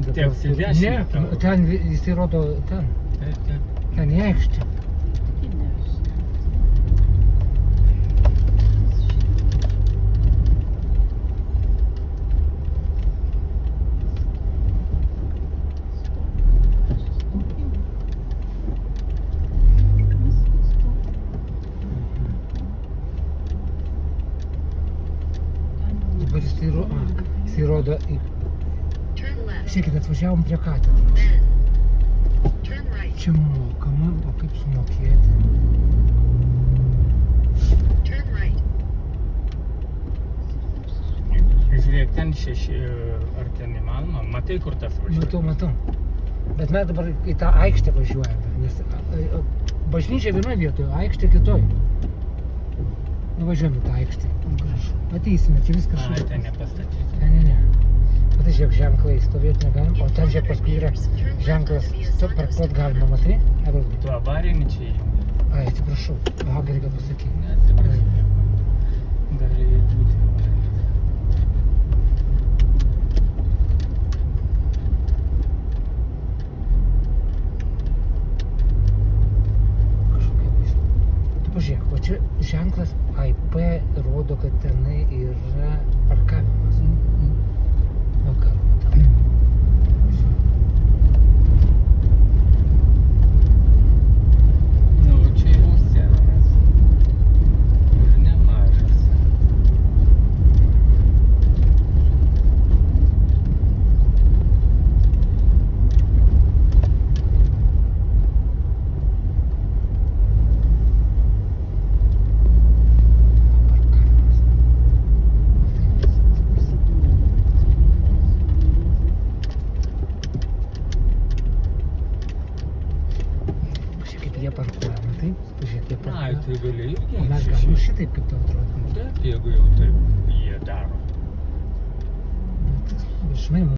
Teks į dešinę Ne, tavo. ten jis įrodo ten. Ten į aikštę. Dabar jis įrodo į... Žiūrėkit, atvažiavom prie katedros. Čia mokama, o kaip sumokėti? Žiūrėk, ten ar ten įmanoma? Matai, kur tas važiuoja? Matau. Bet mes dabar į tą aikštę važiuojame, nes bažnyčia vienoje vietoje, aikštė kitoje. Nuvažiuojame į tą aikštę. Gražu. Matysime, čia viskas Ai, ten nepastatyti. Ne. Matai, žiūrėk, ženklai stovėti negalim, o ten žiūrėk, paskui yra ženklas, stop, parkuot galima, matai? Tu avarinį čia įjungi? Ai, atsiprašau, aha, gerai, kad pasakei. Ne, atsiprašau. Gali būti avarinį. Kažkokia bažnyčia. Tu pažiūrėk, o čia ženklas IP rodo, kad tenai yra parkavimas. Vakarų. Nu, čia jau senas. Ir nemažas. Jie parkuoja, matai? Pažiūrėk, jie parkuoja. Ai, tai gali irgi. O mes galim šitaip, kaip tau atrodo. Taip, jeigu jau taip jie daro. Bet, žinai,